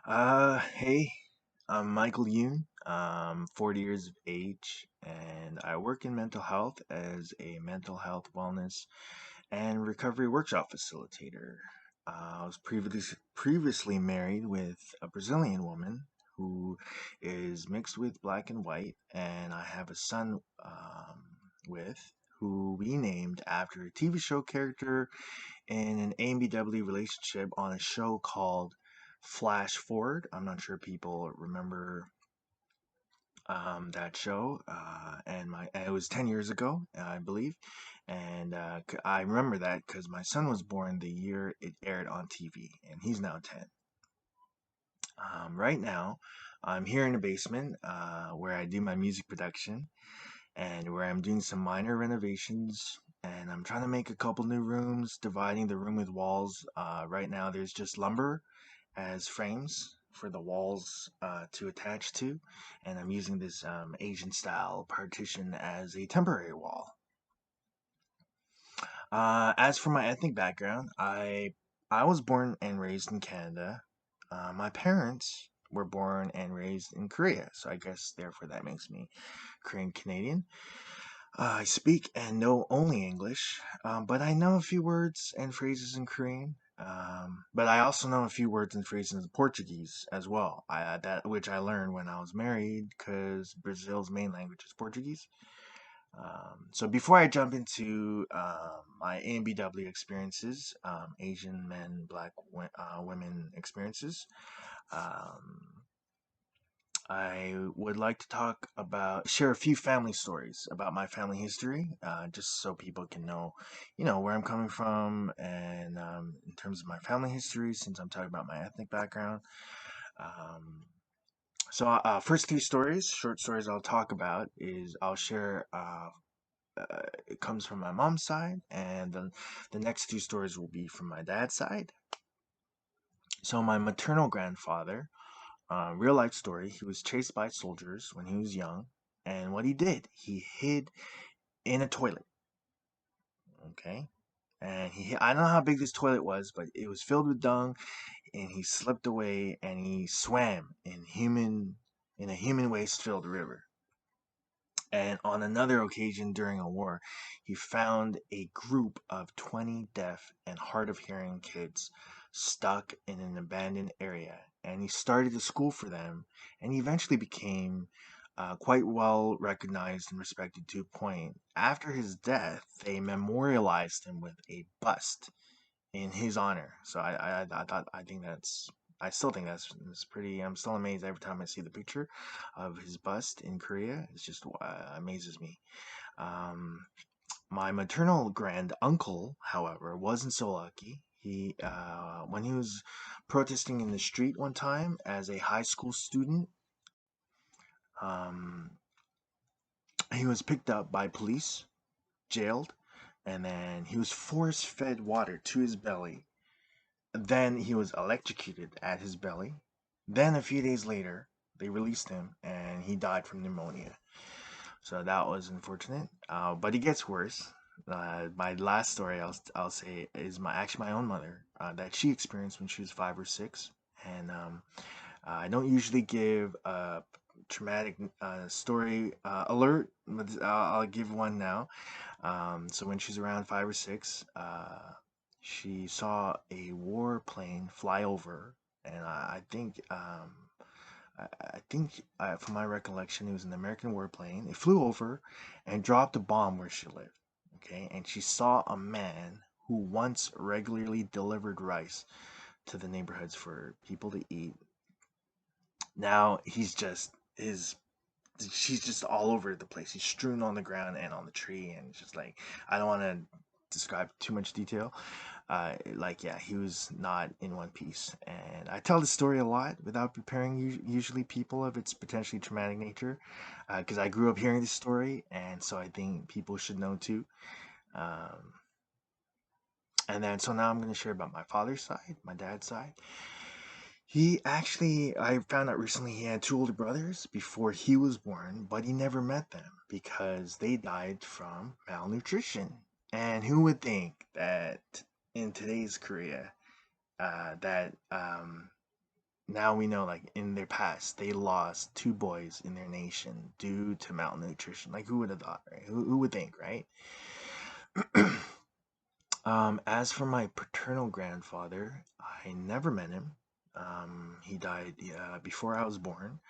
Hey, I'm Michael Yoon. I'm 40 years of age, and I work in mental health as a mental health wellness and recovery workshop facilitator. I was previously married with a Brazilian woman who is mixed with black and white, and I have a son with who we named after a TV show character in an AMBW relationship on a show called Flash Forward. I'm not sure people remember that show, and it was 10 years ago, I believe, and I remember that because my son was born the year it aired on TV, and he's now 10. Right now, I'm here in the basement where I do my music production and where I'm doing some minor renovations. And I'm trying to make a couple new rooms, dividing the room with walls. Right now, there's just lumber as frames for the walls to attach to, and I'm using this Asian style partition as a temporary wall. As for my ethnic background, I was born and raised in Canada. My parents were born and raised in Korea, so I guess therefore that makes me Korean Canadian. I speak and know only English, but I know a few words and phrases in Korean. But I also know a few words and phrases in Portuguese as well. That which I learned when I was married, because Brazil's main language is Portuguese. So before I jump into my AMBW experiences, Asian men, Black women experiences, um, I would like to share a few family stories about my family history, just so people can know, where I'm coming from, and in terms of my family history, since I'm talking about my ethnic background. Um, First three stories, short stories I'll talk about is I'll share. It comes from my mom's side, and then the next two stories will be from my dad's side. So my maternal grandfather. Real life story. He was chased by soldiers when he was young, and what he did, he hid in a toilet. Okay, and I don't know how big this toilet was, but it was filled with dung, and he slipped away and he swam in a human waste filled river. And on another occasion during a war, he found a group of 20 deaf and hard of hearing kids stuck in an abandoned area. And he started a school for them, and he eventually became quite well recognized and respected to a point. After his death, they memorialized him with a bust in his honor. So I still think that's pretty. I'm still amazed every time I see the picture of his bust in Korea. It's just amazes me. Um, my maternal grand uncle, however, wasn't so lucky. When he was protesting in the street one time as a high school student, um, he was picked up by police, jailed, and then he was force fed water to his belly. Then he was electrocuted at his belly. Then a few days later, they released him and he died from pneumonia. So that was unfortunate. But it gets worse. My last story I'll say is my own mother that she experienced when she was 5 or 6, and I don't usually give a traumatic story alert, but I'll give one now. So when she's around 5 or 6, she saw a war plane fly over, and I think from my recollection, it was an American warplane. It flew over and dropped a bomb where she lived. Okay, and she saw a man who once regularly delivered rice to the neighborhoods for people to eat. Now she's just all over the place. He's strewn on the ground and on the tree, and it's just like I don't want to describe too much detail. Yeah, he was not in one piece, and I tell this story a lot without preparing usually people of its potentially traumatic nature, because I grew up hearing this story, and so I think people should know too. Um, and then so now I'm going to share about my father's side, my dad's side. I found out recently he had two older brothers before he was born, but he never met them because they died from malnutrition. And who would think that in today's Korea, that now we know, like, in their past they lost two boys in their nation due to malnutrition. Like, who would have thought, right? Who would think, right? As for my paternal grandfather, I never met him. He died before I was born,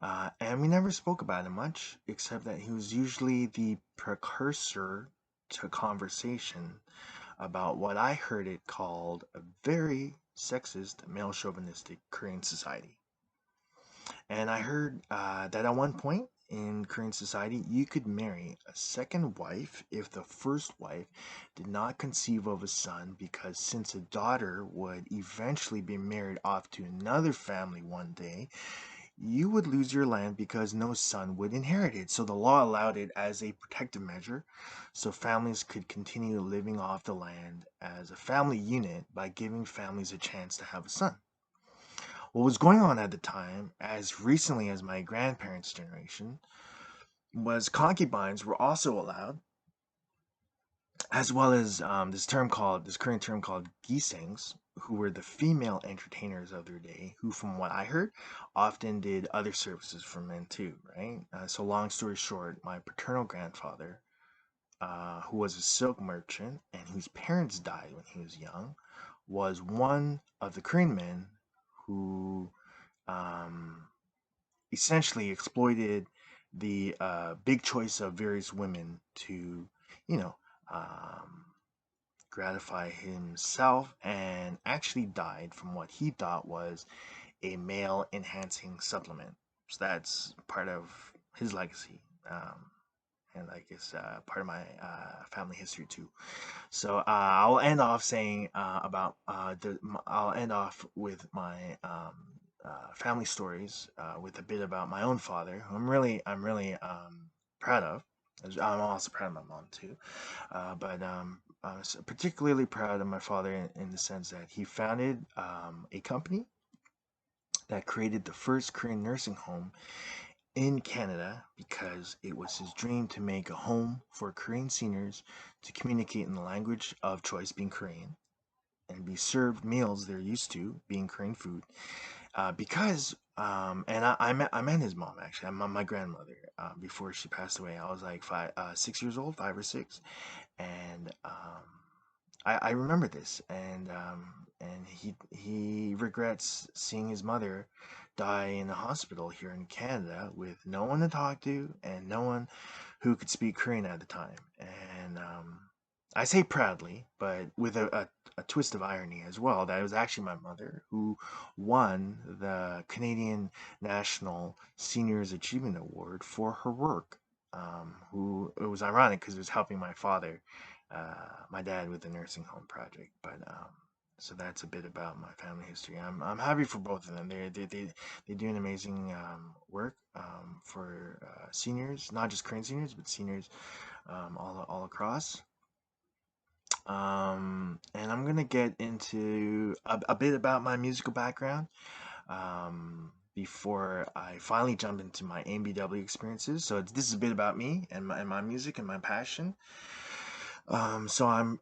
and we never spoke about him much, except that he was usually the precursor to conversation about what I heard it called a very sexist, male chauvinistic Korean society. And I heard that at one point in Korean society, you could marry a second wife if the first wife did not conceive of a son, because since a daughter would eventually be married off to another family one day, you would lose your land because no son would inherit it. So the law allowed it as a protective measure, so families could continue living off the land as a family unit by giving families a chance to have a son. What was going on at the time, as recently as my grandparents' generation, was concubines were also allowed, as well as this current term called gisangs, who were the female entertainers of their day, who, from what I heard, often did other services for men too, right? So, long story short, my paternal grandfather, who was a silk merchant and whose parents died when he was young, was one of the Korean men who um, essentially exploited the big choice of various women to, you know, um, gratify himself, and actually died from what he thought was a male enhancing supplement. So that's part of his legacy. And I guess part of my family history too. So I'll end off saying I'll end off with my family stories with a bit about my own father, who I'm really proud of. I'm also proud of my mom too, but I'm particularly proud of my father in the sense that he founded a company that created the first Korean nursing home in Canada, because it was his dream to make a home for Korean seniors to communicate in the language of choice, being Korean, and be served meals they're used to, being Korean food. Because and I met his mom actually. My grandmother before she passed away. I was like 6 years old, 5 or 6, and I remember this, and he regrets seeing his mother die in a hospital here in Canada with no one to talk to and no one who could speak Korean at the time. And I say proudly, but with a twist of irony as well, that it was actually my mother who won the Canadian National Seniors Achievement Award for her work. Who It was ironic because it was helping my father, my dad, with the nursing home project. But so that's a bit about my family history. I'm happy for both of them. They do an amazing work for seniors, not just Korean seniors, but seniors all across. And I'm gonna get into a bit about my musical background before I finally jump into my AMBW experiences. So this is a bit about me and my music and my passion. So I'm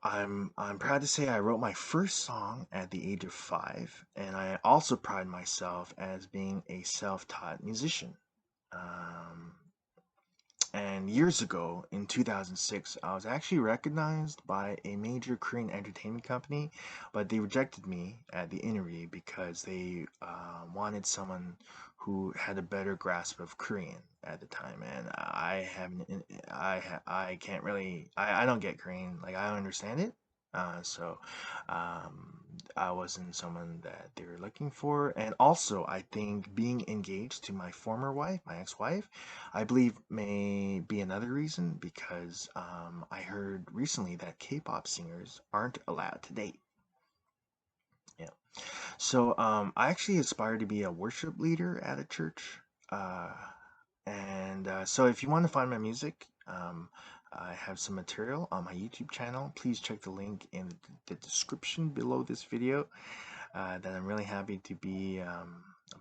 proud to say I wrote my first song at the age of 5, and I also pride myself as being a self-taught musician. Um, and years ago, in 2006, I was actually recognized by a major Korean entertainment company, but they rejected me at the interview because they wanted someone who had a better grasp of Korean at the time. And I haven't, I can't really, I don't get Korean. Like, I don't understand it. So um, I wasn't someone that they were looking for. And also, I think being engaged to my former wife, my ex-wife, I believe may be another reason, because I heard recently that K-pop singers aren't allowed to date. Yeah. So I actually aspire to be a worship leader at a church. Uh, and so if you want to find my music, I have some material on my YouTube channel. Please check the link in the description below this video that I'm really happy to be a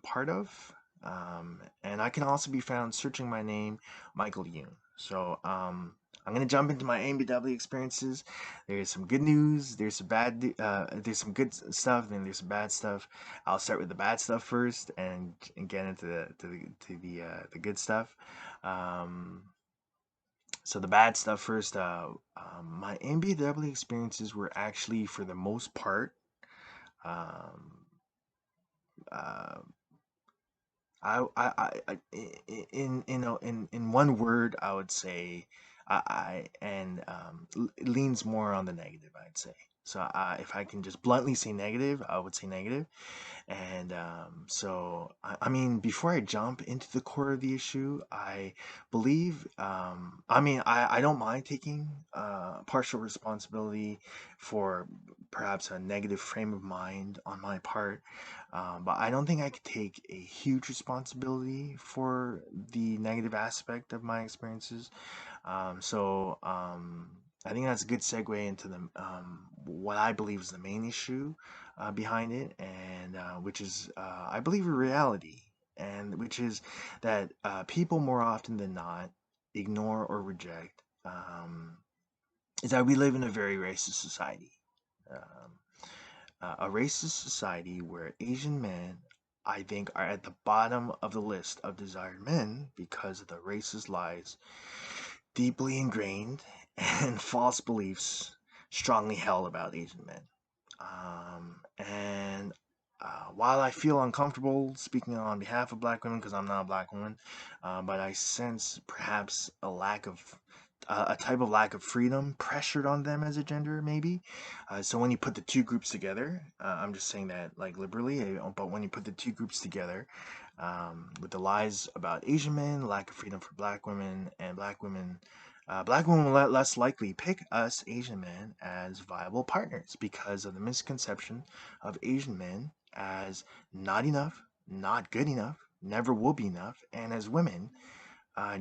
part of. And I can also be found searching my name, Michael Yoon. So I'm gonna jump into my AMBW experiences. There's some good news. There's some good stuff. Then there's some bad stuff. I'll start with the bad stuff first, and get into the good stuff. Um, so the bad stuff first. My AMBW experiences were actually, for the most part, um, uh, in one word, I would say, it leans more on the negative, I'd say. So if I can just bluntly say negative, I would say negative. And I mean, before I jump into the core of the issue, I believe, I don't mind taking partial responsibility for perhaps a negative frame of mind on my part, but I don't think I could take a huge responsibility for the negative aspect of my experiences. I think that's a good segue into the what I believe is the main issue behind it, and which is, I believe, a reality, and which is that people more often than not ignore or reject, is that we live in a very racist society. Um, a racist society where Asian men, I think, are at the bottom of the list of desired men because of the racist lies deeply ingrained and false beliefs strongly held about Asian men. And while I feel uncomfortable speaking on behalf of black women because I'm not a black woman, but I sense perhaps a type of lack of freedom pressured on them as a gender, maybe. So when you put the two groups together, I'm just saying that like liberally, but when you put the two groups together, with the lies about Asian men, lack of freedom for black women, and black women will less likely pick us Asian men as viable partners because of the misconception of Asian men as not enough, not good enough, never will be enough, and as women,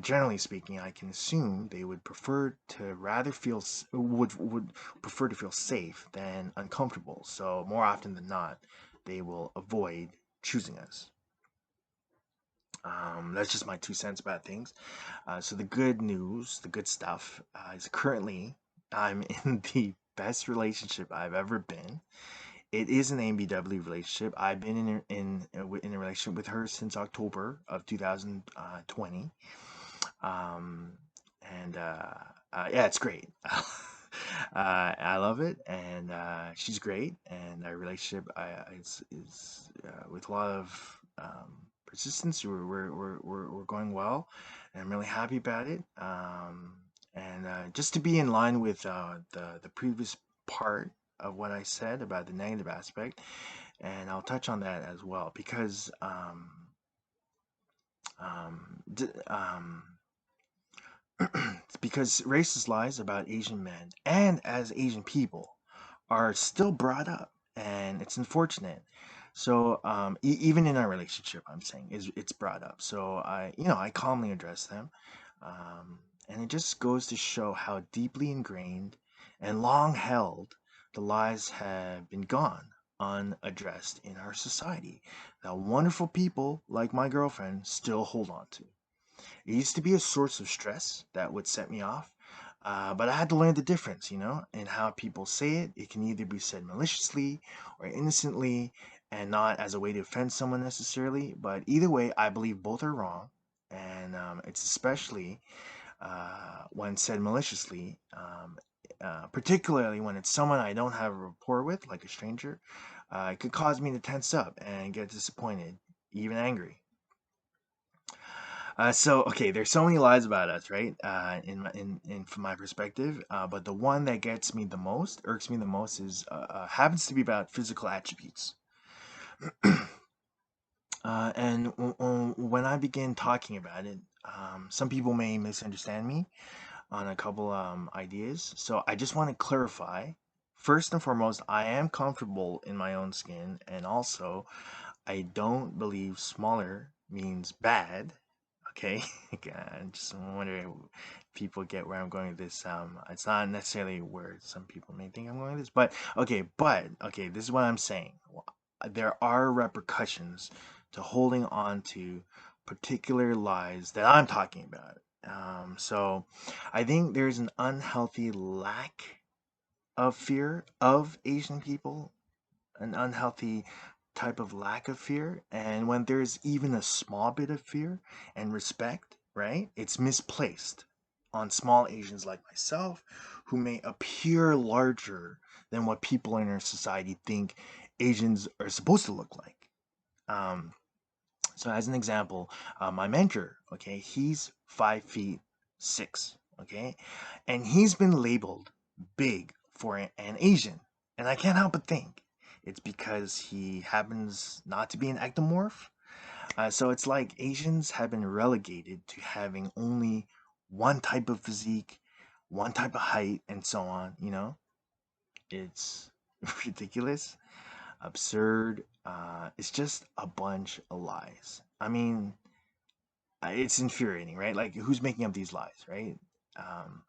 generally speaking, I can assume they would prefer to rather feel would prefer to feel safe than uncomfortable. So more often than not, they will avoid choosing us. That's just my 2 cents about things. So the good news, the good stuff, is currently I'm in the best relationship I've ever been. It is an AMBW relationship. I've been in a relationship with her since October of 2020. Um, and Yeah, it's great. I love it, and she's great. And our relationship is with a lot of persistence. We're going well, and I'm really happy about it. And Just to be in line with the previous part of what I said about the negative aspect, and I'll touch on that as well because d- because racist lies about Asian men and as Asian people are still brought up, and it's unfortunate. So even in our relationship, I'm saying is it's brought up. So I calmly address them, and it just goes to show how deeply ingrained and long held the lies have been gone unaddressed in our society that wonderful people like my girlfriend still hold on to. It used to be a source of stress that would set me off, but I had to learn the difference, in how people say it. It can either be said maliciously or innocently and not as a way to offend someone necessarily, but either way, I believe both are wrong. And it's especially when said maliciously, particularly when it's someone I don't have a rapport with, like a stranger. It could cause me to tense up and get disappointed, even angry. Okay, there's so many lies about us, right? From my perspective, but the one that gets me the most, irks me the most, is happens to be about physical attributes. When I begin talking about it, some people may misunderstand me on a couple ideas. So I just want to clarify. First and foremost, I am comfortable in my own skin, and also I don't believe smaller means bad. Okay, I just wonder if people get where I'm going with this. It's not necessarily where some people may think I'm going with this, but okay, this is what I'm saying. There are repercussions to holding on to particular lies that I'm talking about. So I think there's an unhealthy lack of fear of Asian people, an unhealthy type of lack of fear. And when there's even a small bit of fear and respect, right, it's misplaced on small Asians like myself who may appear larger than what people in our society think Asians are supposed to look like. Um, so, as an example, my mentor, okay, he's 5'6", okay, and he's been labeled big for an Asian, and I can't help but think it's because he happens not to be an ectomorph. So it's like Asians have been relegated to having only one type of physique, one type of height, and so on. It's ridiculous, absurd. It's just a bunch of lies. I mean, it's infuriating, right? Like, who's making up these lies, right? Um,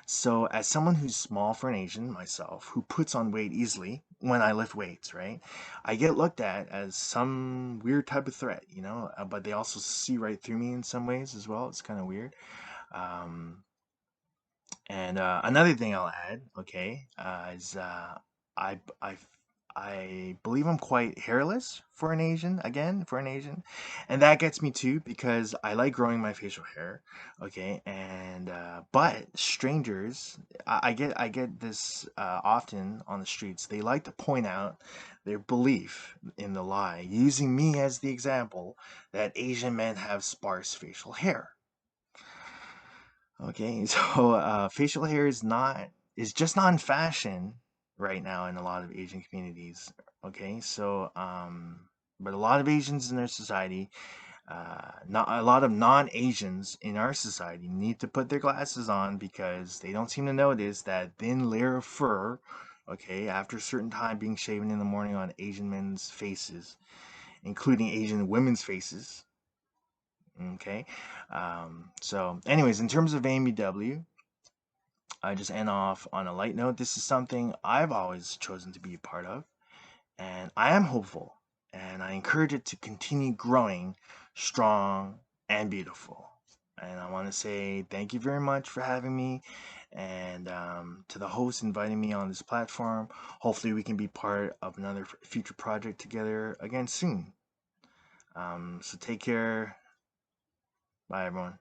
so, as someone who's small for an Asian, myself, who puts on weight easily when I lift weights, right? I get looked at as some weird type of threat, but they also see right through me in some ways as well. It's kind of weird. Um, and another thing I'll add, okay, is I, I, I believe I'm quite hairless for an Asian, again, for an Asian. And that gets me too, because I like growing my facial hair, okay, and, but strangers, I get this often on the streets. They like to point out their belief in the lie, using me as the example that Asian men have sparse facial hair. Okay, so facial hair is just not in fashion right now in a lot of Asian communities. Okay, so but a lot of Asians in their society, not a lot of non-Asians in our society need to put their glasses on because they don't seem to notice that thin layer of fur. Okay, after a certain time being shaven in the morning on Asian men's faces, including Asian women's faces. Okay, so anyways, in terms of AMBW, I just end off on a light note. This is something I've always chosen to be a part of, and I am hopeful, and I encourage it to continue growing strong and beautiful. And I want to say thank you very much for having me, and to the host inviting me on this platform. Hopefully, we can be part of another future project together again soon. So take care. Bye, everyone.